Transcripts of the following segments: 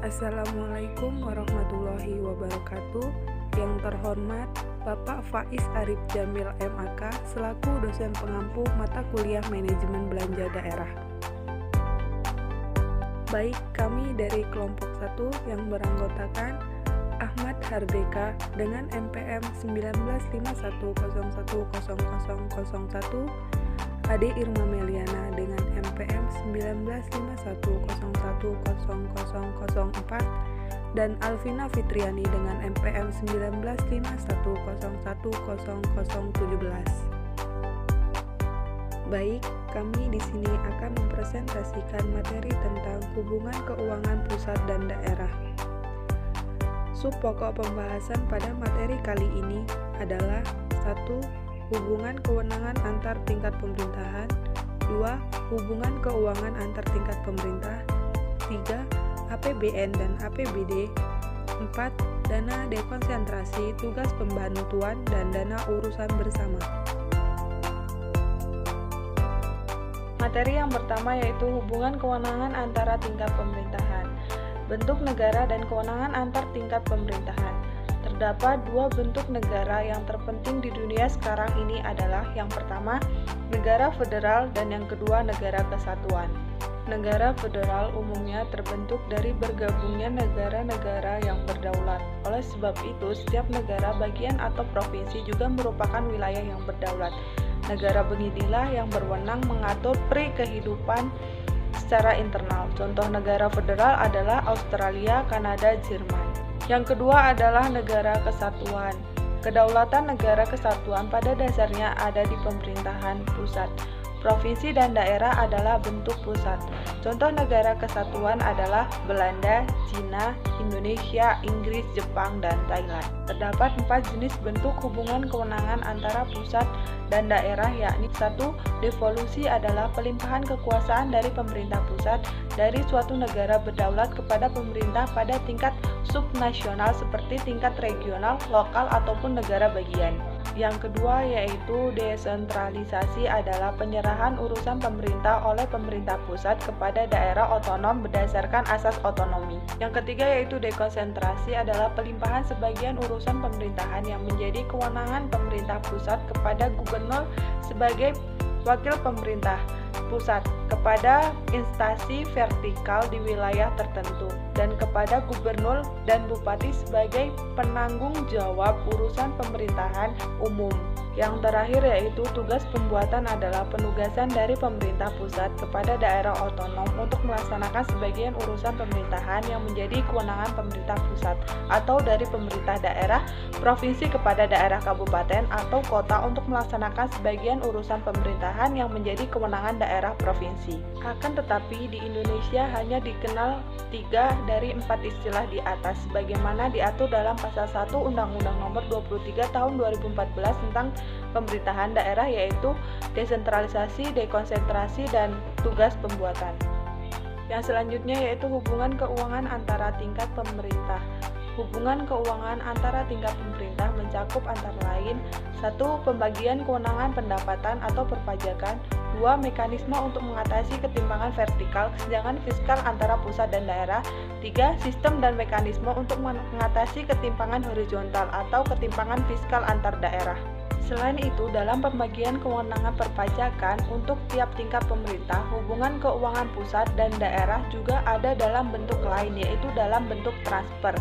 Assalamualaikum warahmatullahi wabarakatuh. Yang terhormat Bapak Faiz Arif Jamil MAK selaku dosen pengampu mata kuliah Manajemen Belanja Daerah. Baik, kami dari kelompok 1 yang beranggotakan Ahmad Hardeka dengan NPM 1951010001, Ade Irma Meliana dengan NPM 1951010004, dan Alvina Fitriani dengan NPM 1951010017. Baik, kami di sini akan mempresentasikan materi tentang hubungan keuangan pusat dan daerah. Pokok pembahasan pada materi kali ini adalah 1. Hubungan kewenangan antar tingkat pemerintahan. 2. Hubungan keuangan antar tingkat pemerintah. 3. APBN dan APBD. 4. Dana dekonsentrasi, tugas pembantuan, dan dana urusan bersama. Materi yang pertama yaitu hubungan kewenangan antara tingkat pemerintahan. Bentuk negara dan kewenangan antar tingkat pemerintahan. Terdapat dua bentuk negara yang terpenting di dunia sekarang ini adalah yang pertama, negara federal, dan yang kedua, negara kesatuan. Negara federal umumnya terbentuk dari bergabungnya negara-negara yang berdaulat. Oleh sebab itu, setiap negara bagian atau provinsi juga merupakan wilayah yang berdaulat. Negara beginilah yang berwenang mengatur kehidupan secara internal. Contoh negara federal adalah Australia, Kanada, Jerman. Yang kedua adalah negara kesatuan. Kedaulatan negara kesatuan pada dasarnya ada di pemerintahan pusat. Provinsi dan daerah adalah bentuk pusat. Contoh negara kesatuan adalah Belanda, Cina, Indonesia, Inggris, Jepang, dan Thailand. Terdapat 4 jenis bentuk hubungan kewenangan antara pusat dan daerah, yakni 1. Devolusi adalah pelimpahan kekuasaan dari pemerintah pusat dari suatu negara berdaulat kepada pemerintah pada tingkat subnasional seperti tingkat regional, lokal, ataupun negara bagian. Yang kedua yaitu desentralisasi adalah penyerahan urusan pemerintah oleh pemerintah pusat kepada daerah otonom berdasarkan asas otonomi. Yang ketiga yaitu dekonsentrasi adalah pelimpahan sebagian urusan pemerintahan yang menjadi kewenangan pemerintah pusat kepada gubernur sebagai wakil pemerintah pusat, kepada instansi vertikal di wilayah tertentu, dan kepada gubernur dan bupati sebagai penanggung jawab urusan pemerintahan umum. Yang terakhir yaitu tugas pembuatan adalah penugasan dari pemerintah pusat kepada daerah otonom untuk melaksanakan sebagian urusan pemerintahan yang menjadi kewenangan pemerintah pusat, atau dari pemerintah daerah provinsi kepada daerah kabupaten atau kota untuk melaksanakan sebagian urusan pemerintahan yang menjadi kewenangan daerah provinsi. Akan tetapi di Indonesia hanya dikenal 3 dari 4 istilah di atas sebagaimana diatur dalam pasal 1 Undang-Undang Nomor 23 Tahun 2014 tentang pemerintahan daerah, yaitu desentralisasi, dekonsentrasi, dan tugas pembuatan. Yang selanjutnya yaitu hubungan keuangan antara tingkat pemerintah. Hubungan keuangan antara tingkat pemerintah mencakup antara lain 1. Pembagian kewenangan pendapatan atau perpajakan. 2. Mekanisme untuk mengatasi ketimpangan vertikal, kesenjangan fiskal antara pusat dan daerah. 3. Sistem dan mekanisme untuk mengatasi ketimpangan horizontal atau ketimpangan fiskal antar daerah. Selain itu, dalam pembagian kewenangan perpajakan untuk tiap tingkat pemerintah, hubungan keuangan pusat dan daerah juga ada dalam bentuk lain, yaitu dalam bentuk transfer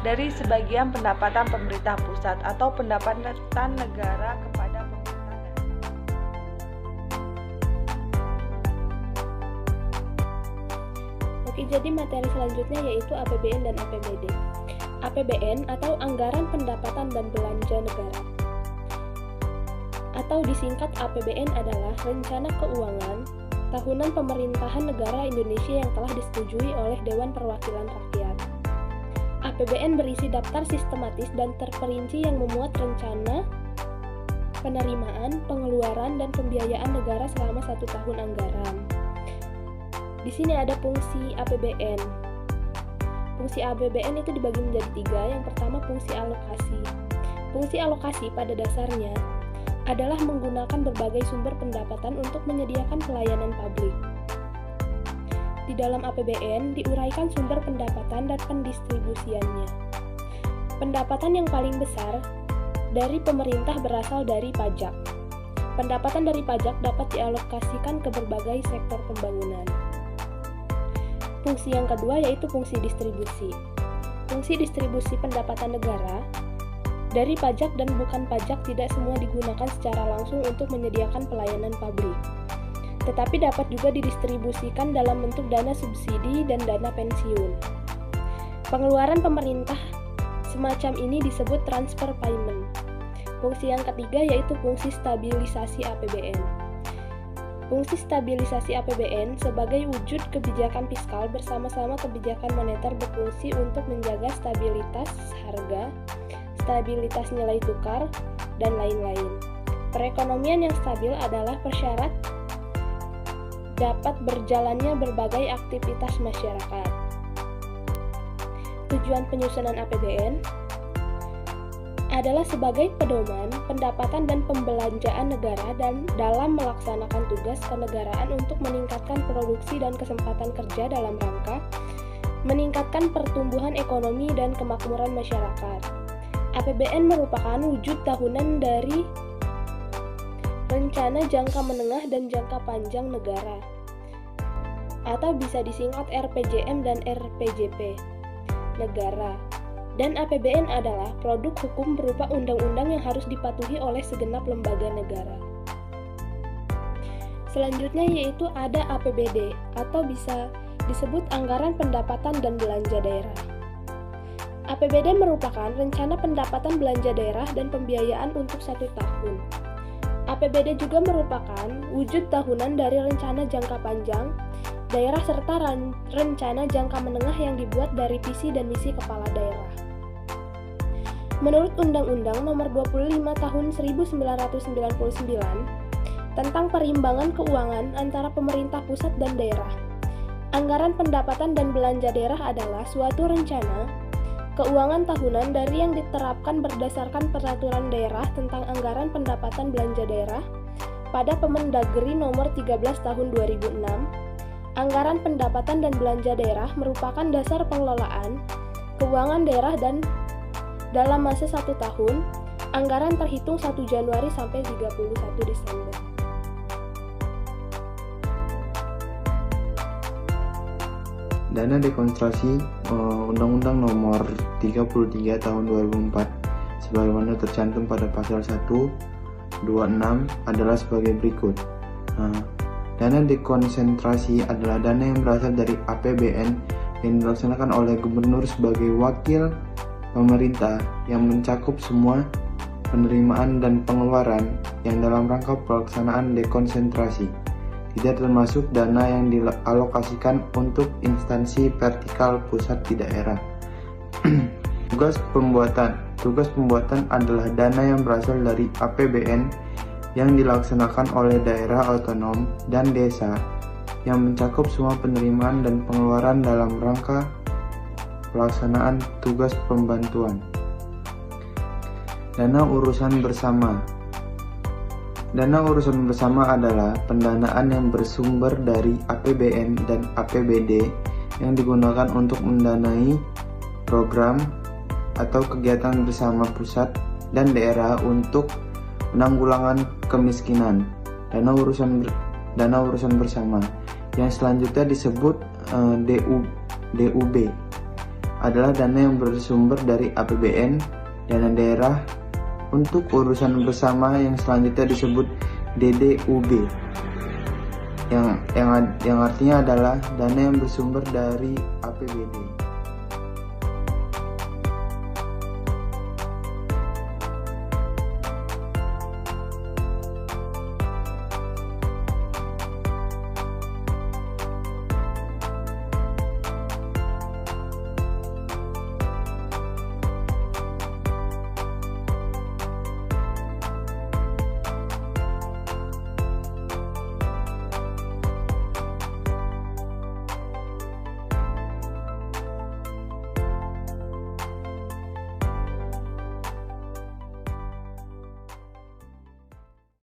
dari sebagian pendapatan pemerintah pusat atau pendapatan negara kepada pemerintah daerah. Oke, jadi materi selanjutnya yaitu APBN dan APBD. APBN atau Anggaran Pendapatan dan Belanja Negara, atau disingkat APBN adalah Rencana Keuangan Tahunan Pemerintahan Negara Indonesia yang telah disetujui oleh Dewan Perwakilan Rakyat. APBN berisi daftar sistematis dan terperinci yang memuat rencana, penerimaan, pengeluaran, dan pembiayaan negara selama 1 tahun anggaran. Di sini ada fungsi APBN. Fungsi APBN itu dibagi menjadi 3. Yang pertama, fungsi alokasi. Fungsi alokasi pada dasarnya adalah menggunakan berbagai sumber pendapatan untuk menyediakan pelayanan publik. di dalam APBN diuraikan sumber pendapatan dan pendistribusiannya. Pendapatan yang paling besar dari pemerintah berasal dari pajak. Pendapatan dari pajak dapat dialokasikan ke berbagai sektor pembangunan. Fungsi yang kedua yaitu fungsi distribusi. Fungsi distribusi pendapatan negara dari pajak dan bukan pajak tidak semua digunakan secara langsung untuk menyediakan pelayanan publik, tetapi dapat juga didistribusikan dalam bentuk dana subsidi dan dana pensiun. Pengeluaran pemerintah semacam ini disebut transfer payment. Fungsi yang ketiga yaitu fungsi stabilisasi APBN. Fungsi stabilisasi APBN sebagai wujud kebijakan fiskal bersama-sama kebijakan moneter berfungsi untuk menjaga stabilitas harga, stabilitas nilai tukar, dan lain-lain. Perekonomian yang stabil adalah persyarat dapat berjalannya berbagai aktivitas masyarakat. Tujuan penyusunan APBN adalah sebagai pedoman pendapatan dan pembelanjaan negara dan dalam melaksanakan tugas kenegaraan untuk meningkatkan produksi dan kesempatan kerja dalam rangka meningkatkan pertumbuhan ekonomi dan kemakmuran masyarakat. APBN merupakan wujud tahunan dari rencana jangka menengah dan jangka panjang negara, atau bisa disingkat RPJM dan RPJP negara. Dan APBN adalah produk hukum berupa undang-undang yang harus dipatuhi oleh segenap lembaga negara. Selanjutnya yaitu ada APBD atau bisa disebut anggaran pendapatan dan belanja daerah. APBD merupakan rencana pendapatan belanja daerah dan pembiayaan untuk 1 tahun. APBD juga merupakan wujud tahunan dari rencana jangka panjang daerah serta rencana jangka menengah yang dibuat dari visi dan misi kepala daerah. Menurut Undang-Undang Nomor 25 Tahun 1999 tentang perimbangan keuangan antara pemerintah pusat dan daerah, anggaran pendapatan dan belanja daerah adalah suatu rencana keuangan tahunan dari yang diterapkan berdasarkan peraturan daerah tentang anggaran pendapatan belanja daerah pada Permendagri Nomor 13 Tahun 2006. Anggaran pendapatan dan belanja daerah merupakan dasar pengelolaan keuangan daerah dan dalam masa 1 tahun, anggaran terhitung 1 Januari sampai 31 Desember. Dana dekonstruksi Undang-Undang Nomor 33 Tahun 2004 sebagaimana tercantum pada pasal 126 adalah sebagai berikut. Dana dekonsentrasi adalah dana yang berasal dari APBN yang dilaksanakan oleh gubernur sebagai wakil pemerintah yang mencakup semua penerimaan dan pengeluaran yang dalam rangka pelaksanaan dekonsentrasi, tidak termasuk dana yang dialokasikan untuk instansi vertikal pusat di daerah. Tugas pembuatan adalah dana yang berasal dari APBN yang dilaksanakan oleh daerah otonom dan desa yang mencakup semua penerimaan dan pengeluaran dalam rangka pelaksanaan tugas pembantuan. Dana urusan bersama. Dana urusan bersama adalah pendanaan yang bersumber dari APBN dan APBD yang digunakan untuk mendanai program atau kegiatan bersama pusat dan daerah untuk penanggulangan kemiskinan. Dana urusan bersama yang selanjutnya disebut DUB adalah dana yang bersumber dari APBN, dana daerah untuk urusan bersama yang selanjutnya disebut DDUB yang artinya adalah dana yang bersumber dari APBD.